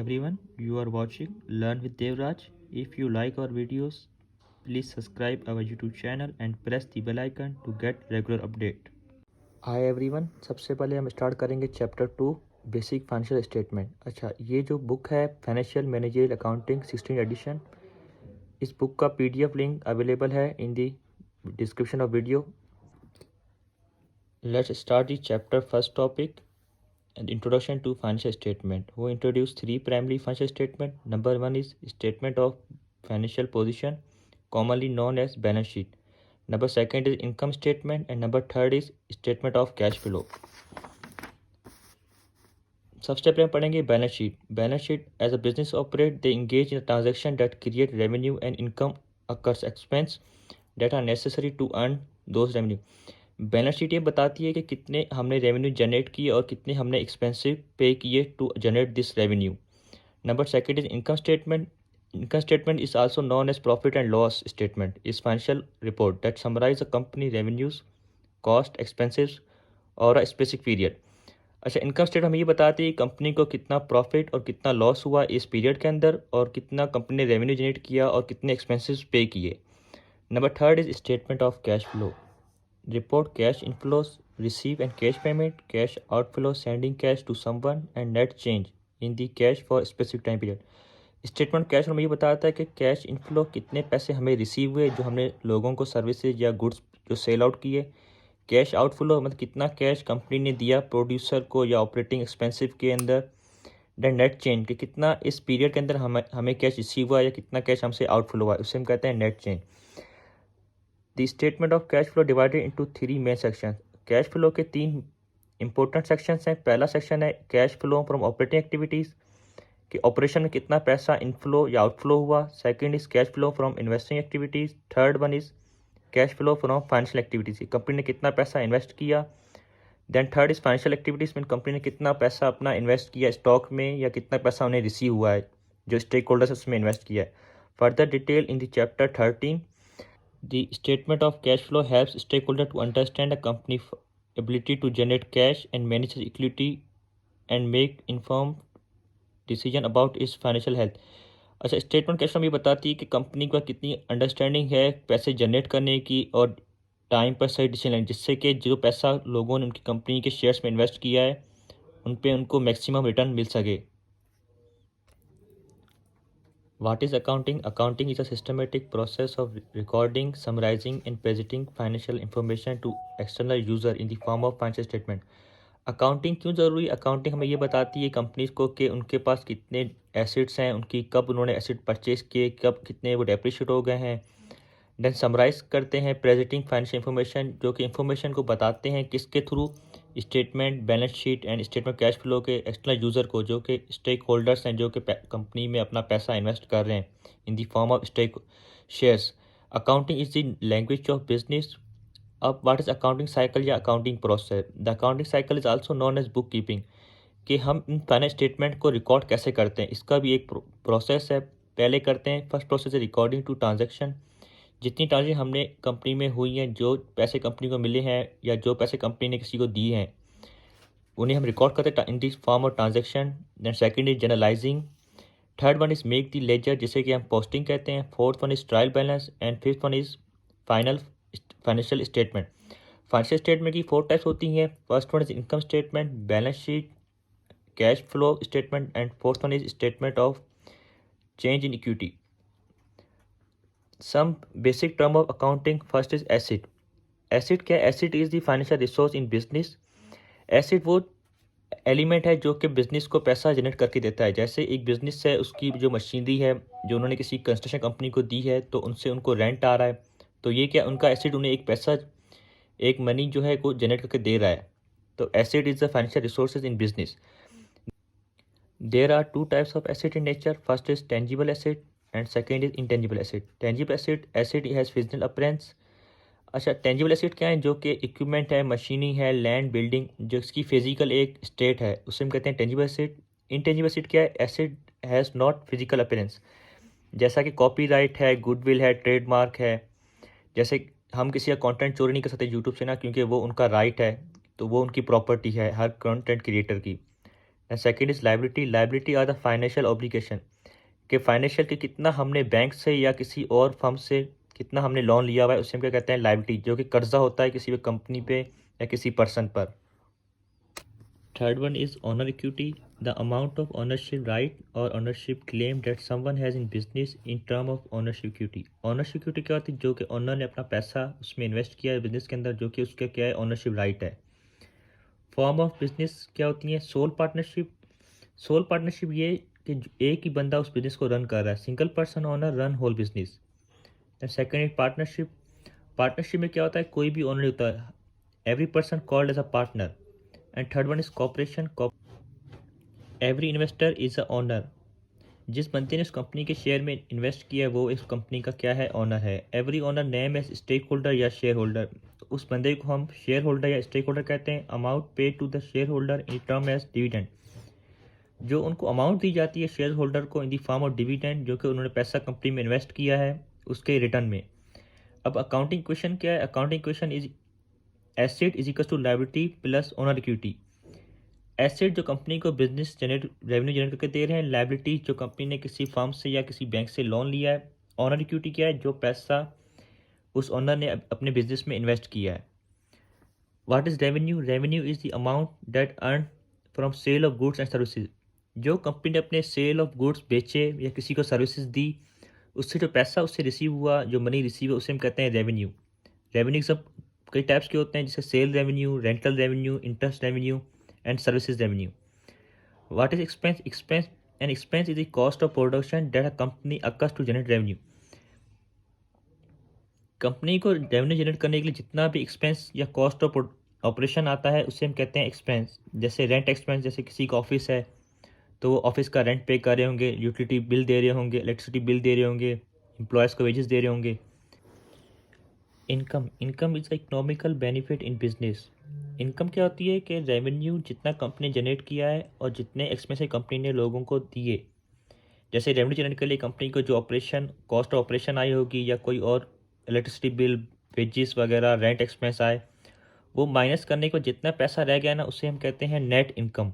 Everyone, you are watching Learn with Devraj. If you like our videos, please subscribe our YouTube channel and press the bell icon to get regular update. Hi everyone, सबसे पहले हम start करेंगे chapter 2 basic financial statement. अच्छा, ये जो book है financial managerial accounting 16 edition, इस book का पीडीएफ लिंक अवेलेबल है in the description of video. Let's start the chapter first topic and introduction to financial statement. Who introduce three primary financial statement. Number one is statement of financial position, commonly known as balance sheet. Number second is income statement, and number third is statement of cash flow. सबसे पहले पढ़ेंगे balance sheet. Balance sheet as a business operate they engage in transaction that create revenue and income occurs expense that are necessary to earn those revenue. Balance sheet ये बताती है कि कितने हमने revenue generate किए और कितने हमने एक्सपेंसिव पे किए to generate this revenue. Number second is income statement. Income statement is also known as profit and loss statement is financial report that summarise a company revenues, cost, expensive और a specific period. अच्छा, income statement हमें ये बताती है company को कितना profit और कितना लॉस हुआ इस पीरियड के अंदर, और कितना कंपनी ने रेवेन्यू जनरेट किया और कितने एक्सपेंसिव पे किए। Number third is statement of cash flow. Report cash inflows, receive and cash payment, cash outflow, sending cash to someone and net change in the cash for specific time period. Statement cash flow में ये बताता है कि cash inflow कितने पैसे हमें receive हुए जो हमने लोगों को सर्विसेज या गुड्स जो सेल आउट किए। कैश आउटफ्लो मतलब कितना कैश कंपनी ने दिया प्रोड्यूसर को या ऑपरेटिंग एक्सपेंसिव के अंदर। देन नेट चेंज कि कितना इस पीरियड के अंदर हमें कैश रिसीव हुआ या कितना कैश हमसे आउटफ्लो हुआ, उसे हम कहते हैं net change. The statement of cash flow divided into three main sections. Cash flow के तीन इंपॉर्टेंट सेक्शंस हैं। पहला सेक्शन है cash flow from operating activities कि ऑपरेशन में कितना पैसा इनफ्लो या आउटफ्लो हुआ। Second is cash flow from investing activities. Third one is cash flow from financial activities, company ने कितना पैसा इन्वेस्ट किया। Then third is financial activities में कंपनी ने कितना पैसा अपना इन्वेस्ट किया स्टॉक में या कितना पैसा उन्हें रिसीव हुआ है जो स्टेक होल्डर्स उसमें इन्वेस्ट किया है। Further detail in the chapter 13। The statement of cash flow helps stakeholder to understand a company's ability to generate cash and manage its equity and make informed decision about its financial health. अच्छा, statement cash flow ये बताती है कि company का कितनी understanding है पैसे generate करने की और टाइम पर सही डिसीजन लेने, जिससे कि जो पैसा लोगों ने उनकी कंपनी के शेयर्स में इन्वेस्ट किया है उन पे उनको मैक्सिमम रिटर्न मिल सके। What is accounting? Accounting is a systematic process of recording, summarizing, and presenting financial information to external user in the form of financial statement. Accounting क्यों ज़रूरी? अकाउंटिंग हमें ये बताती है कंपनीज को कि उनके पास कितने एसेट्स हैं, उनकी कब उन्होंने एसेट परचेज किए, कब कितने वो डेप्रिशिएट हो गए हैं। देन समराइज करते हैं प्रेजेंटिंग फाइनेंशियल इंफॉर्मेशन, जो कि इंफॉर्मेशन को बताते हैं किसके through, statement, balance sheet and statement cash flow के एक्सटर्नल यूज़र को, जो कि स्टेक होल्डर्स हैं, जो कि कंपनी में अपना पैसा इन्वेस्ट कर रहे हैं in the form of stake shares. Accounting is the language of business. अब व्हाट इज अकाउंटिंग साइकिल या accounting process? The accounting cycle is also known as bookkeeping कि हम इन फाइनेंस स्टेटमेंट को रिकॉर्ड कैसे करते हैं, इसका भी एक प्रोसेस है। पहले करते हैं फर्स्ट प्रोसेस है रिकॉर्डिंग टू ट्रांजेक्शन। जितनी ट्रांजेक्शन हमने कंपनी में हुई हैं, जो पैसे कंपनी को मिले हैं या जो पैसे कंपनी ने किसी को दिए हैं, उन्हें हम रिकॉर्ड करते हैं in this form of transaction. Then second is journalising. Third one is make the ledger, जिसे कि हम पोस्टिंग कहते हैं। Fourth one is trial balance and fifth one is final financial statement. Financial statement की 4 types होती हैं। First one is income statement, balance sheet, cash flow statement and fourth one is statement of change in equity. Some basic term of accounting. First is asset. Asset क्या? Asset is the financial resource in business. Asset वो element है जो कि business को पैसा generate करके देता है। जैसे एक बिजनेस है, उसकी जो मशीनरी है जो उन्होंने किसी कंस्ट्रक्शन कंपनी को दी है, तो उनसे उनको रेंट आ रहा है, तो ये क्या उनका एसेट उन्हें एक पैसा, एक मनी जो है को जनरेट करके दे रहा है। तो asset is the financial resources in business. There are 2 types of asset in nature. First is tangible asset and second is intangible asset. Tangible asset has physical appearance. अच्छा, टेंजिबल एसेट क्या है? जो कि equipment है, मशीनी है, land, building, जो इसकी फिजिकल एक स्टेट है, उसे हम कहते हैं टेंजिबल एसेट। इंटेंजिबल एसेट क्या है? Asset has not physical appearance, जैसा कि कॉपीराइट है, गुडविल है, ट्रेडमार्क है। जैसे हम किसी का कंटेंट चोरी नहीं कर सकते यूट्यूब से ना, क्योंकि वो उनका राइट है, तो वो उनकी प्रॉपर्टी है हर कंटेंट क्रिएटर की। And second is liability. Liability are the financial obligation, कि फाइनेंशियल कि कितना हमने बैंक से या किसी और फर्म से कितना हमने लोन लिया हुआ है, उसे हम क्या कहते हैं, लाइबिलिटी, जो कि कर्जा होता है किसी भी कंपनी पे या किसी पर्सन पर। Third one is owner equity, the amount of ownership right और ownership claim that someone has in business in term of ownership equity. Ownership equity क्या होती है, जो कि ऑनर ने अपना पैसा उसमें इन्वेस्ट किया है बिजनेस के अंदर, जो कि उसका क्या है, ऑनरशिप राइट है। फॉर्म ऑफ बिजनेस क्या होती है, सोल पार्टनरशिप। सोल पार्टनरशिप ये कि एक ही बंदा उस बिजनेस को रन कर रहा है, single person owner run whole business. And second is partnership. Partnership में क्या होता है, कोई भी ओनर होता है, every person called as a partner. And third one is corporation. Every investor is a owner, जिस बंदे ने उस कंपनी के शेयर में इन्वेस्ट किया है वो इस कंपनी का क्या है, ओनर है। Every owner name as stakeholder या शेयर होल्डर, उस बंदे को हम शेयर होल्डर या स्टेक होल्डर कहते हैं। Amount pay to the shareholder in term as dividend, जो उनको अमाउंट दी जाती है शेयर होल्डर को in the form of dividend, जो कि उन्होंने पैसा कंपनी में इन्वेस्ट किया है उसके रिटर्न में। अब अकाउंटिंग क्वेश्चन क्या है, accounting question is asset is equal to liability plus owner equity. Asset जो कंपनी को बिजनेस रेवेन्यू जनरेट करके दे रहे हैं, लायबिलिटी जो कंपनी ने किसी फर्म से या किसी बैंक से लोन लिया है, ऑनर इक्विटी क्या है, जो पैसा उस ओनर ने अपने बिजनेस में इन्वेस्ट किया है। What is revenue, revenue is the amount that earn from sale of goods and services, जो कंपनी ने अपने सेल ऑफ गुड्स बेचे या किसी को सर्विसेज दी, उससे जो पैसा उससे रिसीव हुआ, जो मनी रिसीव है, उसे हम कहते हैं रेवेन्यू। रेवेन्यू सब कई टाइप्स के होते हैं, जैसे sale revenue, rental revenue, interest revenue and services revenue. What is expense, expense and expense is the cost of production that a company occurs to generate revenue. Company को revenue generate करने के लिए जितना भी एक्सपेंस या cost of operation आता है उसे हम कहते हैं एक्सपेंस। जैसे रेंट एक्सपेंस, जैसे किसी का ऑफिस है तो वो ऑफिस का रेंट पे कर रहे होंगे, यूटिलिटी बिल दे रहे होंगे, इलेक्ट्रिसिटी बिल दे रहे होंगे, एम्प्लॉयज़ को वेजेस दे रहे होंगे। Income, income is economical benefit in business. Income क्या होती है कि रेवेन्यू जितना कंपनी जनरेट किया है और जितने एक्सपेंस कंपनी ने लोगों को दिए। जैसे रेवेन्यू जनरेट के लिए कंपनी को जो ऑपरेशन कॉस्ट ऑफ ऑपरेशन आई होगी या कोई और इलेक्ट्रिसिटी बिल, वेजेस वगैरह, रेंट एक्सपेंस आए, वो माइनस करने को जितना पैसा रह गया ना उसे हम कहते हैं नेट इनकम।